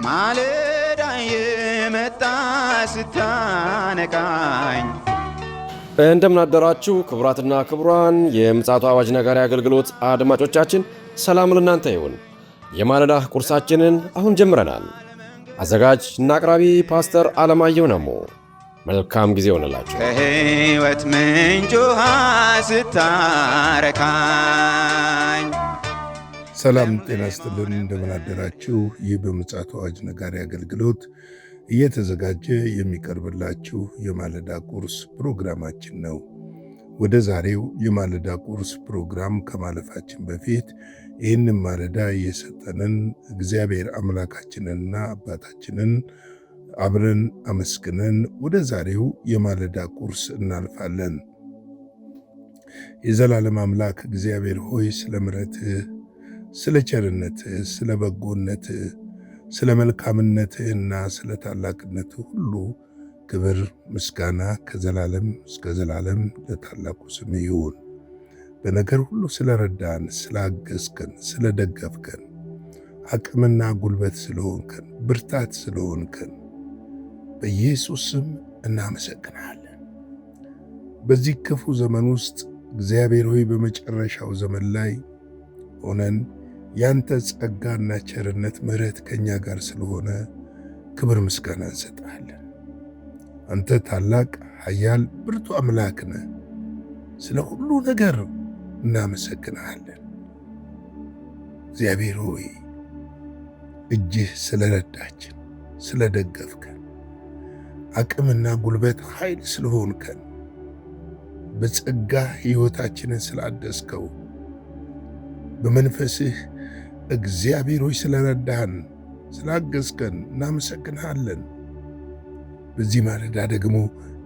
ማለዳ የመጣ ስታነቃኝ። እንደምን አደራችሁ ክቡራትና ክቡራን የምፅዓቱ አዋጅ ነጋሪ አገልግሎት አድማጮቻችን፣ ሰላም ለእናንተ ይሁን። የማለዳ ቁርሳችንን አሁን ጀምረናል። አዘጋጅ እና አቅራቢ ፓስተር አለማየሁ ነሞ። መልካም ጊዜ ሆነላችሁ። ከሕይወት ምንጭ ውሃ ስታረካኝ። ሰላም ጤና ይስጥልን፣ እንደምን አደራችሁ። ይህ በምፅዓቱ አዋጅ ነጋሪ አገልግሎት እየተዘጋጀ የሚቀርብላችሁ የማለዳ ቁርስ ፕሮግራማችን ነው። ወደ ዛሬው የማለዳ ቁርስ ፕሮግራም ከማለፋችን በፊት ይህንን ማለዳ የሰጠንን እግዚአብሔር አምላካችንንና አባታችንን አብረን አመስግነን ወደ ዛሬው የማለዳ ቁርስ እናልፋለን። የዘላለም አምላክ እግዚአብሔር ሆይ ስለ ምሕረትህ፣ ስለ ቸርነትህ፣ ስለ በጎነትህ፣ ስለ መልካምነትህና ስለ ታላቅነትህ ሁሉ ክብር ምስጋና ከዘላለም እስከ ዘላለም ለታላቁ ስም ይሁን። በነገር ሁሉ ስለረዳን፣ ስላገዝከን፣ ስለደገፍከን፣ አቅምና ጉልበት ስለሆንከን፣ ብርታት ስለሆንከን በኢየሱስ ስም እናመሰግናለን። በዚህ ክፉ ዘመን ውስጥ እግዚአብሔር ሆይ በመጨረሻው ዘመን ላይ ሆነን ያንተ ጸጋና ቸርነት ምሕረት ከኛ ጋር ስለሆነ ክብር ምስጋና እንሰጣለን። አንተ ታላቅ ኃያል ብርቱ አምላክ ነህ። ስለ ሁሉ ነገር እናመሰግናለን። እግዚአብሔር ሆይ እጅህ ስለረዳችን፣ ስለደገፍከን፣ አቅምና ጉልበት ኃይል ስለሆንከን፣ በጸጋ ሕይወታችንን ስላደስከው፣ በመንፈስህ እግዚአብሔር ሆይ ስለረዳህን፣ ስላገዝከን እናመሰግንሃለን። በዚህ ማለዳ ደግሞ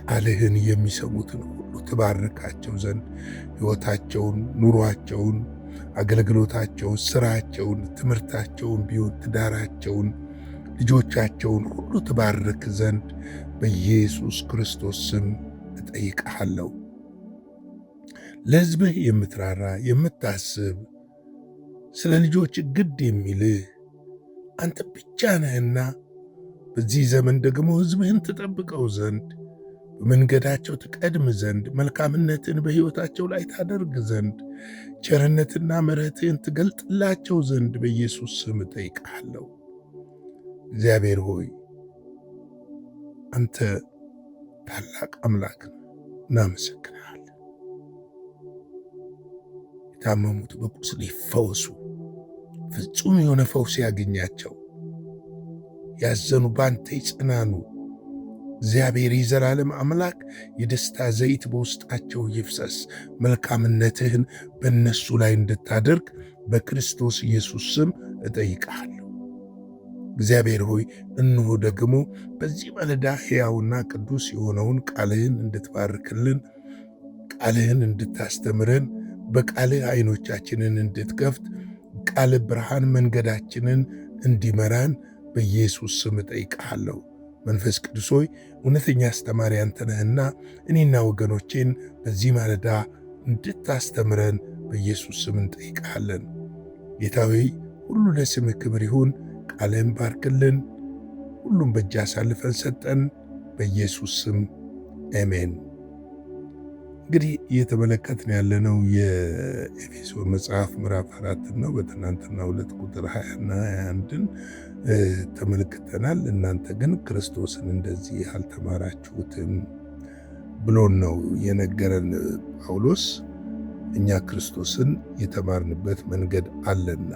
ቃልህን የሚሰሙትን ሁሉ ትባርካቸው ዘንድ ሕይወታቸውን፣ ኑሯቸውን፣ አገልግሎታቸውን፣ ሥራቸውን፣ ትምህርታቸውን ቢሆን ትዳራቸውን፣ ልጆቻቸውን ሁሉ ትባርክ ዘንድ በኢየሱስ ክርስቶስ ስም እጠይቅሃለሁ። ለሕዝብህ የምትራራ የምታስብ፣ ስለ ልጆች ግድ የሚልህ አንተ ብቻ ነህና በዚህ ዘመን ደግሞ ሕዝብህን ትጠብቀው ዘንድ፣ በመንገዳቸው ትቀድም ዘንድ፣ መልካምነትን በሕይወታቸው ላይ ታደርግ ዘንድ፣ ቸርነትና ምሕረትህን ትገልጥላቸው ዘንድ በኢየሱስ ስም እጠይቅሃለሁ። እግዚአብሔር ሆይ አንተ ታላቅ አምላክ ነህ፣ እናመሰግንሃለን። የታመሙት በቁስል ይፈወሱ፣ ፍጹም የሆነ ፈውስ ያገኛቸው። ያዘኑ ባንተ ይጽናኑ። እግዚአብሔር የዘላለም አምላክ የደስታ ዘይት በውስጣቸው ይፍሰስ። መልካምነትህን በእነሱ ላይ እንድታደርግ በክርስቶስ ኢየሱስ ስም እጠይቅሃለሁ። እግዚአብሔር ሆይ እንሆ ደግሞ በዚህ ማለዳ ሕያውና ቅዱስ የሆነውን ቃልህን እንድትባርክልን፣ ቃልህን እንድታስተምረን፣ በቃልህ ዓይኖቻችንን እንድትከፍት፣ ቃል ብርሃን መንገዳችንን እንዲመራን በኢየሱስ ስም እጠይቅሃለሁ። መንፈስ ቅዱስ ሆይ እውነተኛ አስተማሪ አንተ ነህና እኔና ወገኖቼን በዚህ ማለዳ እንድታስተምረን በኢየሱስ ስም እንጠይቅሃለን። ጌታ ሆይ ሁሉ ለስምህ ክብር ይሁን። ቃልህን ባርክልን። ሁሉም በእጅ አሳልፈን ሰጠን። በኢየሱስ ስም አሜን። እንግዲህ እየተመለከትን ያለነው የኤፌሶን መጽሐፍ ምዕራፍ 4 ነው። በትናንትና 2 ቁጥር 20 እና 21ን ተመልክተናል። እናንተ ግን ክርስቶስን እንደዚህ አልተማራችሁትም ብሎን ነው የነገረን ጳውሎስ። እኛ ክርስቶስን የተማርንበት መንገድ አለና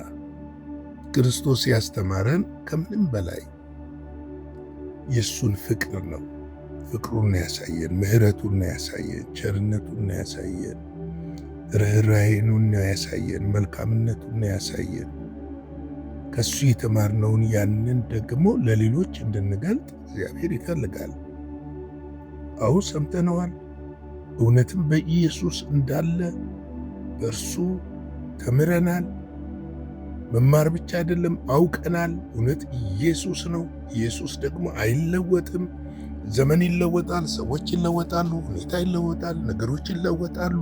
ክርስቶስ ያስተማረን ከምንም በላይ የእሱን ፍቅር ነው። ፍቅሩን ያሳየን፣ ምሕረቱን ያሳየን፣ ቸርነቱን ያሳየን፣ ርኅራኄኑን ያሳየን፣ መልካምነቱን ያሳየን። ከሱ የተማርነውን ያንን ደግሞ ለሌሎች እንድንገልጥ እግዚአብሔር ይፈልጋል። አዎ ሰምተነዋል። እውነትም በኢየሱስ እንዳለ በእርሱ ተምረናል። መማር ብቻ አይደለም አውቀናል። እውነት ኢየሱስ ነው። ኢየሱስ ደግሞ አይለወጥም። ዘመን ይለወጣል፣ ሰዎች ይለወጣሉ፣ ሁኔታ ይለወጣል፣ ነገሮች ይለወጣሉ፣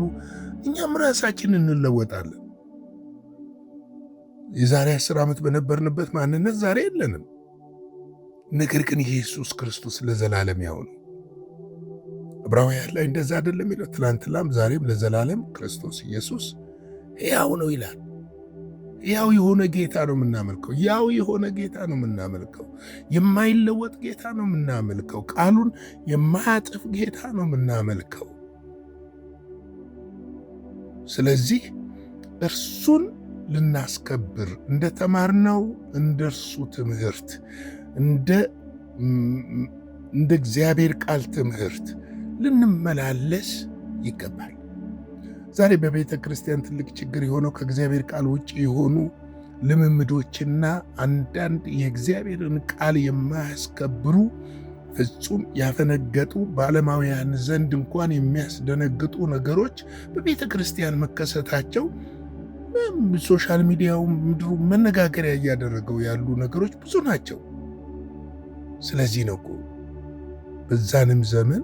እኛም ራሳችን እንለወጣለን። የዛሬ 10 ዓመት በነበርንበት ማንነት ዛሬ የለንም። ነገር ግን ኢየሱስ ክርስቶስ ለዘላለም ያው ነው። ዕብራውያን ላይ እንደዛ አይደለም ይላል? ትናንትናም ዛሬም ለዘላለም ክርስቶስ ኢየሱስ ሕያው ነው ይላል። ሕያው የሆነ ጌታ ነው የምናመልከው። ያው የሆነ ጌታ ነው የምናመልከው። የማይለወጥ ጌታ ነው የምናመልከው። ቃሉን የማያጥፍ ጌታ ነው የምናመልከው። ስለዚህ እርሱን ልናስከብር እንደተማርነው እንደርሱ ትምህርት እንደ እግዚአብሔር ቃል ትምህርት ልንመላለስ ይገባል። ዛሬ በቤተ ክርስቲያን ትልቅ ችግር የሆነው ከእግዚአብሔር ቃል ውጭ የሆኑ ልምምዶችና አንዳንድ የእግዚአብሔርን ቃል የማያስከብሩ ፍጹም ያፈነገጡ በዓለማውያን ዘንድ እንኳን የሚያስደነግጡ ነገሮች በቤተ ክርስቲያን መከሰታቸው ሶሻል ሚዲያው ምድሩ መነጋገሪያ እያደረገው ያሉ ነገሮች ብዙ ናቸው። ስለዚህ ነው በዛንም ዘመን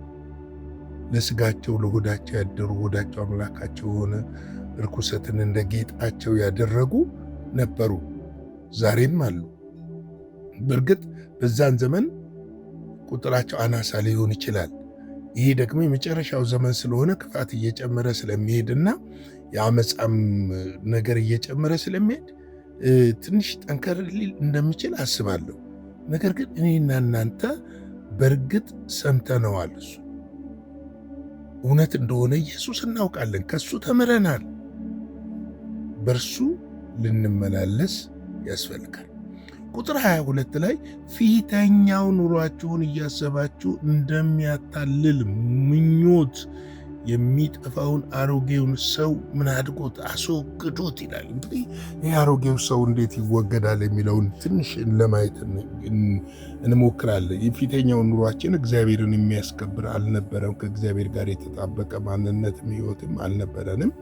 ለስጋቸው ለሆዳቸው ያደሩ ሆዳቸው አምላካቸው የሆነ ርኩሰትን እንደ ጌጣቸው ያደረጉ ነበሩ፣ ዛሬም አሉ። በእርግጥ በዛን ዘመን ቁጥራቸው አናሳ ሊሆን ይችላል። ይሄ ደግሞ የመጨረሻው ዘመን ስለሆነ ክፋት እየጨመረ ስለሚሄድና የአመፃም ነገር እየጨመረ ስለሚሄድ ትንሽ ጠንከር ሊል እንደሚችል አስባለሁ። ነገር ግን እኔና እናንተ በእርግጥ ሰምተነዋል። እሱ እውነት እንደሆነ ኢየሱስ እናውቃለን፣ ከሱ ተምረናል። በእርሱ ልንመላለስ ያስፈልጋል። ቁጥር 22 ላይ ፊተኛው ኑሯችሁን እያሰባችሁ እንደሚያታልል ምኞት የሚጠፋውን አሮጌውን ሰው ምን አድርጎት አስወግዱት ይላል። እንግዲህ ይህ አሮጌው ሰው እንዴት ይወገዳል የሚለውን ትንሽ ለማየት እንሞክራለን። የፊተኛው ኑሯችን እግዚአብሔርን የሚያስከብር አልነበረም። ከእግዚአብሔር ጋር የተጣበቀ ማንነትም ሕይወትም አልነበረንም።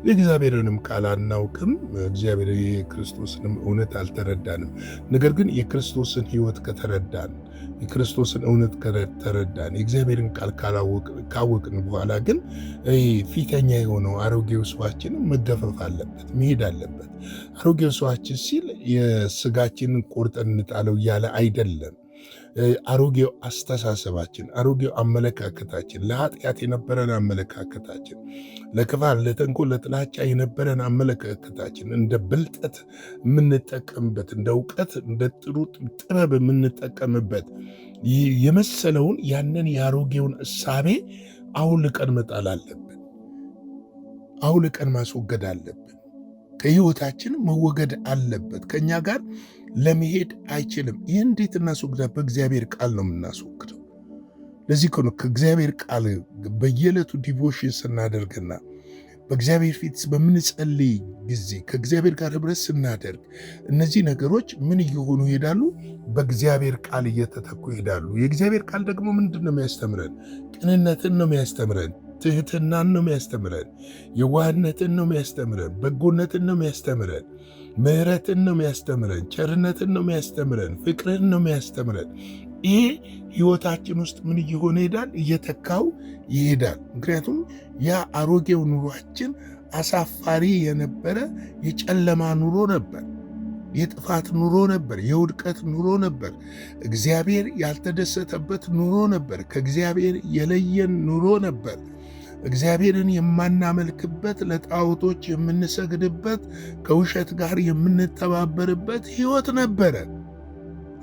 የእግዚአብሔርንም ቃል አናውቅም። እግዚአብሔር የክርስቶስንም እውነት አልተረዳንም። ነገር ግን የክርስቶስን ሕይወት ከተረዳን፣ የክርስቶስን እውነት ከተረዳን፣ የእግዚአብሔርን ቃል ካወቅን በኋላ ግን ፊተኛ የሆነው አሮጌው ሰዋችን መገፈፍ አለበት፣ መሄድ አለበት። አሮጌው ሰዋችን ሲል የስጋችንን ቆርጠን እንጣለው እያለ አይደለም። አሮጌው አስተሳሰባችን፣ አሮጌው አመለካከታችን፣ ለኃጢአት የነበረን አመለካከታችን፣ ለክፋት፣ ለተንኮል፣ ለጥላቻ የነበረን አመለካከታችን እንደ ብልጠት የምንጠቀምበት፣ እንደ እውቀት፣ እንደ ጥሩ ጥበብ የምንጠቀምበት የመሰለውን ያንን የአሮጌውን እሳቤ አውልቀን መጣል አለብን። አውልቀን ማስወገድ አለብን። ከሕይወታችን መወገድ አለበት። ከእኛ ጋር ለመሄድ አይችልም። ይህ እንዴት እናስወግዳ? በእግዚአብሔር ቃል ነው የምናስወግደው። ለዚህ ነው ከእግዚአብሔር ቃል በየዕለቱ ዲቮሽን ስናደርግና በእግዚአብሔር ፊት በምንጸልይ ጊዜ ከእግዚአብሔር ጋር ኅብረት ስናደርግ እነዚህ ነገሮች ምን እየሆኑ ይሄዳሉ? በእግዚአብሔር ቃል እየተተኩ ይሄዳሉ። የእግዚአብሔር ቃል ደግሞ ምንድን ነው የሚያስተምረን? ቅንነትን ነው የሚያስተምረን። ትህትናን ነው የሚያስተምረን። የዋህነትን ነው የሚያስተምረን። በጎነትን ነው የሚያስተምረን። ምሕረትን ነው የሚያስተምረን። ቸርነትን ነው የሚያስተምረን። ፍቅርን ነው የሚያስተምረን። ይሄ ሕይወታችን ውስጥ ምን እየሆነ ይሄዳል? እየተካው ይሄዳል። ምክንያቱም ያ አሮጌው ኑሯችን አሳፋሪ የነበረ የጨለማ ኑሮ ነበር። የጥፋት ኑሮ ነበር። የውድቀት ኑሮ ነበር። እግዚአብሔር ያልተደሰተበት ኑሮ ነበር። ከእግዚአብሔር የለየን ኑሮ ነበር። እግዚአብሔርን የማናመልክበት፣ ለጣዖቶች የምንሰግድበት፣ ከውሸት ጋር የምንተባበርበት ሕይወት ነበረ።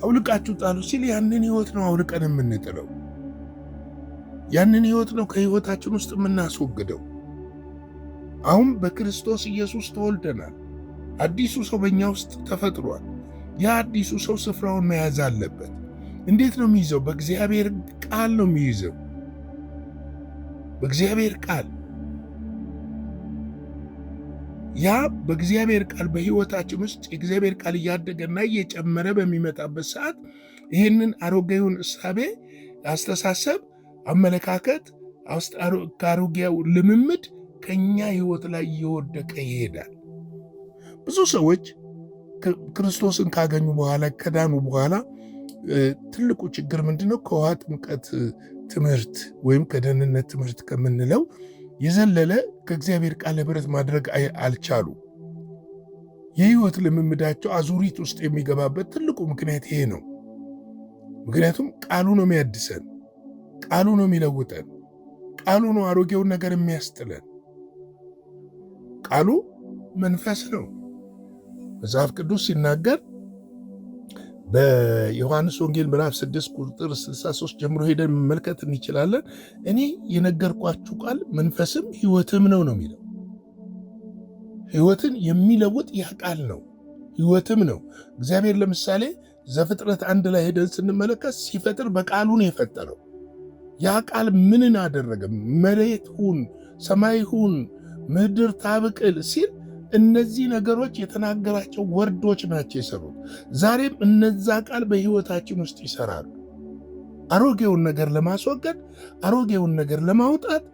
አውልቃችሁ ጣሉ ሲል ያንን ሕይወት ነው አውልቀን የምንጥለው። ያንን ሕይወት ነው ከሕይወታችን ውስጥ የምናስወግደው። አሁን በክርስቶስ ኢየሱስ ተወልደናል። አዲሱ ሰው በእኛ ውስጥ ተፈጥሯል። ያ አዲሱ ሰው ስፍራውን መያዝ አለበት። እንዴት ነው የሚይዘው? በእግዚአብሔር ቃል ነው የሚይዘው። በእግዚአብሔር ቃል ያ በእግዚአብሔር ቃል በሕይወታችን ውስጥ የእግዚአብሔር ቃል እያደገና እየጨመረ በሚመጣበት ሰዓት ይህንን አሮጌውን እሳቤ፣ አስተሳሰብ፣ አመለካከት፣ ከአሮጌው ልምምድ ከኛ ሕይወት ላይ እየወደቀ ይሄዳል። ብዙ ሰዎች ክርስቶስን ካገኙ በኋላ ከዳኑ በኋላ ትልቁ ችግር ምንድነው? ከውሃ ጥምቀት ትምህርት ወይም ከደህንነት ትምህርት ከምንለው የዘለለ ከእግዚአብሔር ቃል ኅብረት ማድረግ አልቻሉ። የሕይወት ልምምዳቸው አዙሪት ውስጥ የሚገባበት ትልቁ ምክንያት ይሄ ነው። ምክንያቱም ቃሉ ነው የሚያድሰን፣ ቃሉ ነው የሚለውጠን፣ ቃሉ ነው አሮጌውን ነገር የሚያስጥለን። ቃሉ መንፈስ ነው። መጽሐፍ ቅዱስ ሲናገር በዮሐንስ ወንጌል ምዕራፍ 6 ቁጥር 63 ጀምሮ ሄደን መመልከት እንችላለን። እኔ የነገርኳችሁ ቃል መንፈስም ሕይወትም ነው የሚለው። ሕይወትን የሚለውጥ ያ ቃል ነው፣ ሕይወትም ነው። እግዚአብሔር ለምሳሌ ዘፍጥረት 1 ላይ ሄደን ስንመለከት ሲፈጥር በቃሉ ነው የፈጠረው። ያ ቃል ምንን አደረገ? መሬት ሁን፣ ሰማይ ሁን፣ ምድር ታብቅል ሲል እነዚህ ነገሮች የተናገራቸው ወርዶች ናቸው የሰሩት። ዛሬም እነዛ ቃል በሕይወታችን ውስጥ ይሰራሉ። አሮጌውን ነገር ለማስወገድ፣ አሮጌውን ነገር ለማውጣት፣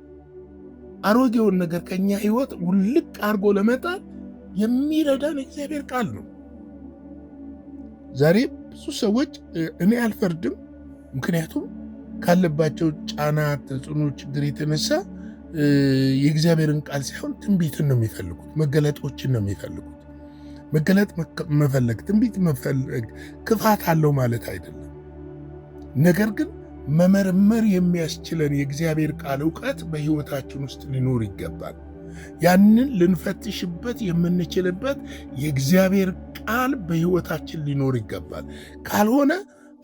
አሮጌውን ነገር ከኛ ሕይወት ውልቅ አድርጎ ለመጣል የሚረዳን እግዚአብሔር ቃል ነው። ዛሬ ብዙ ሰዎች እኔ አልፈርድም፣ ምክንያቱም ካለባቸው ጫና፣ ተጽዕኖ፣ ችግር የተነሳ የእግዚአብሔርን ቃል ሳይሆን ትንቢትን ነው የሚፈልጉት፣ መገለጦችን ነው የሚፈልጉት። መገለጥ መፈለግ፣ ትንቢት መፈለግ ክፋት አለው ማለት አይደለም። ነገር ግን መመርመር የሚያስችለን የእግዚአብሔር ቃል ዕውቀት በሕይወታችን ውስጥ ሊኖር ይገባል። ያንን ልንፈትሽበት የምንችልበት የእግዚአብሔር ቃል በሕይወታችን ሊኖር ይገባል። ካልሆነ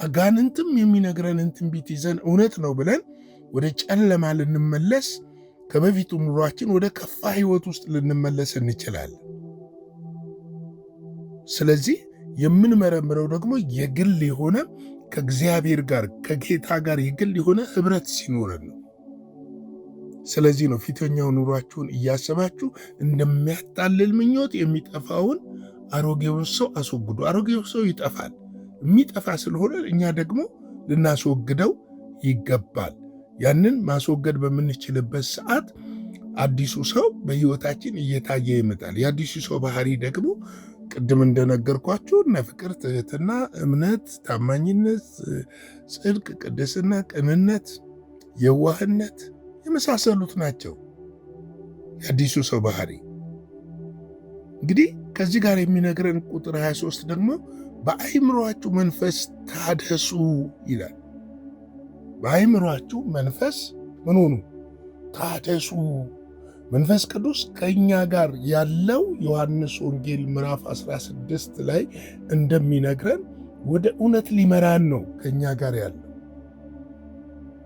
አጋንንትም የሚነግረንን ትንቢት ይዘን እውነት ነው ብለን ወደ ጨለማ ልንመለስ፣ ከበፊቱ ኑሯችን ወደ ከፋ ሕይወት ውስጥ ልንመለስ እንችላለን። ስለዚህ የምንመረምረው ደግሞ የግል የሆነ ከእግዚአብሔር ጋር ከጌታ ጋር የግል የሆነ ኅብረት ሲኖረን ነው። ስለዚህ ነው ፊተኛው ኑሯችሁን እያሰባችሁ እንደሚያታልል ምኞት የሚጠፋውን አሮጌውን ሰው አስወግዱ። አሮጌው ሰው ይጠፋል። የሚጠፋ ስለሆነ እኛ ደግሞ ልናስወግደው ይገባል። ያንን ማስወገድ በምንችልበት ሰዓት አዲሱ ሰው በሕይወታችን እየታየ ይመጣል። የአዲሱ ሰው ባህሪ ደግሞ ቅድም እንደነገርኳችሁ እነ ፍቅር፣ ትህትና፣ እምነት፣ ታማኝነት፣ ጽድቅ፣ ቅድስና፣ ቅንነት፣ የዋህነት የመሳሰሉት ናቸው የአዲሱ ሰው ባህሪ። እንግዲህ ከዚህ ጋር የሚነግረን ቁጥር 23 ደግሞ በአእምሮአችሁ መንፈስ ታደሱ ይላል። በአእምሮአችሁ መንፈስ ምን ሆኑ? ታደሱ። መንፈስ ቅዱስ ከእኛ ጋር ያለው ዮሐንስ ወንጌል ምዕራፍ 16 ላይ እንደሚነግረን ወደ እውነት ሊመራን ነው። ከእኛ ጋር ያለው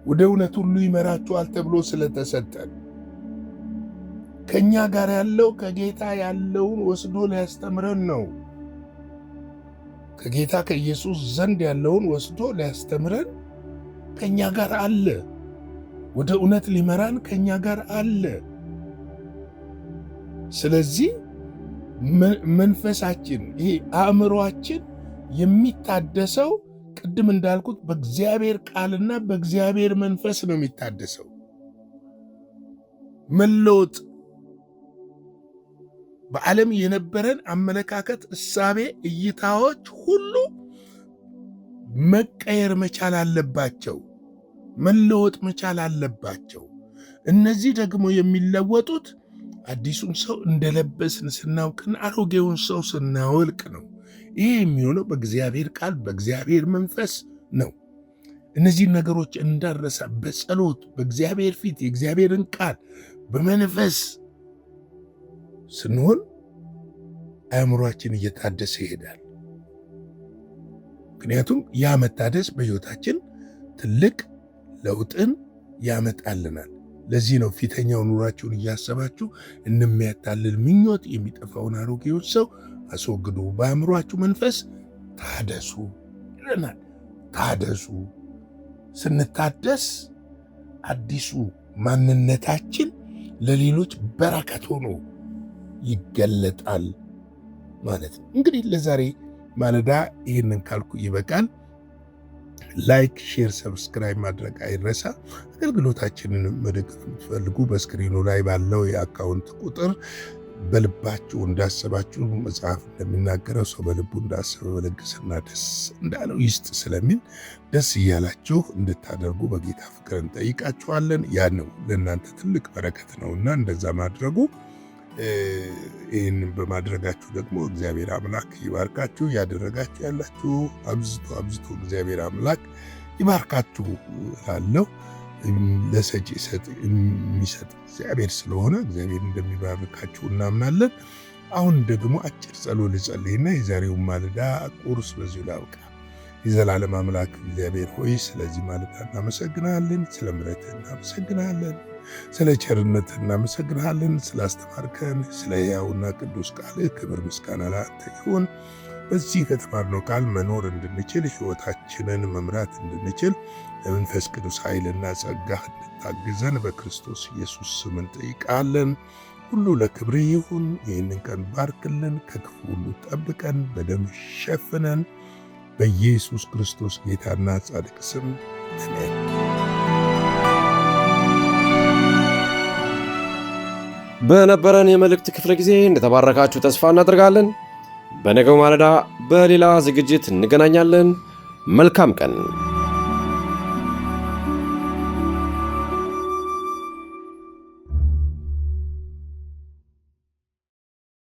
ወደ እውነት ሁሉ ይመራችኋል ተብሎ ስለተሰጠን ከእኛ ጋር ያለው ከጌታ ያለውን ወስዶ ሊያስተምረን ነው። ከጌታ ከኢየሱስ ዘንድ ያለውን ወስዶ ሊያስተምረን ከእኛ ጋር አለ። ወደ እውነት ሊመራን ከእኛ ጋር አለ። ስለዚህ መንፈሳችን ይሄ አእምሮአችን የሚታደሰው ቅድም እንዳልኩት በእግዚአብሔር ቃልና በእግዚአብሔር መንፈስ ነው የሚታደሰው። መለወጥ በዓለም የነበረን አመለካከት፣ እሳቤ፣ እይታዎች ሁሉ መቀየር መቻል አለባቸው፣ መለወጥ መቻል አለባቸው። እነዚህ ደግሞ የሚለወጡት አዲሱን ሰው እንደለበስን ስናውቅና አሮጌውን ሰው ስናወልቅ ነው። ይህ የሚሆነው በእግዚአብሔር ቃል በእግዚአብሔር መንፈስ ነው። እነዚህ ነገሮች እንዳረሳ በጸሎት በእግዚአብሔር ፊት የእግዚአብሔርን ቃል በመንፈስ ስንሆን አእምሯችን እየታደሰ ይሄዳል። ምክንያቱም ያ መታደስ በሕይወታችን ትልቅ ለውጥን ያመጣልናል። ለዚህ ነው ፊተኛው ኑሯችሁን እያሰባችሁ እንደሚያታልል ምኞት የሚጠፋውን አሮጌውን ሰው አስወግዱ፣ በአእምሯችሁ መንፈስ ታደሱ ይለናል። ታደሱ። ስንታደስ አዲሱ ማንነታችን ለሌሎች በረከት ሆኖ ይገለጣል ማለት ነው። እንግዲህ ለዛሬ ማለዳ ይህንን ካልኩ ይበቃል። ላይክ፣ ሼር፣ ሰብስክራይብ ማድረግ አይረሳ። አገልግሎታችንን መደገፍ የምትፈልጉ በስክሪኑ ላይ ባለው የአካውንት ቁጥር በልባችሁ እንዳሰባችሁ መጽሐፍ እንደሚናገረው ሰው በልቡ እንዳሰበ በልግስና ደስ እንዳለው ይስጥ ስለሚል ደስ እያላችሁ እንድታደርጉ በጌታ ፍቅር እንጠይቃችኋለን። ያ ነው ለእናንተ ትልቅ በረከት ነውና እንደዛ ማድረጉ ይህንን በማድረጋችሁ ደግሞ እግዚአብሔር አምላክ ይባርካችሁ። ያደረጋችሁ ያላችሁ አብዝቶ እግዚአብሔር አምላክ ይባርካችሁ እላለሁ። ለሰጪ የሚሰጥ እግዚአብሔር ስለሆነ እግዚአብሔር እንደሚባርካችሁ እናምናለን። አሁን ደግሞ አጭር ጸሎት ልጸልይና የዛሬውን ማለዳ ቁርስ በዚሁ ላብቃ። የዘላለም አምላክ እግዚአብሔር ሆይ ስለዚህ ማለዳ እናመሰግናለን። ስለ ምሕረትህ እናመሰግናለን። ስለ ቸርነትህ እናመሰግናለን። ስላስተማርከን ስለ ሕያውና ቅዱስ ቃልህ ክብር ምስጋና ለአንተ ይሁን። በዚህ ከተማርነው ቃል መኖር እንድንችል ሕይወታችንን መምራት እንድንችል ለመንፈስ ቅዱስ ኃይልና ጸጋህ እንድታግዘን በክርስቶስ ኢየሱስ ስም እንጠይቃለን። ሁሉ ለክብር ይሁን። ይህንን ቀን ባርክልን፣ ከክፉ ሁሉ ጠብቀን፣ በደም ሸፍነን። በኢየሱስ ክርስቶስ ጌታና ጻድቅ ስም አሜን። በነበረን የመልእክት ክፍለ ጊዜ እንደተባረካችሁ ተስፋ እናደርጋለን። በነገው ማለዳ በሌላ ዝግጅት እንገናኛለን። መልካም ቀን።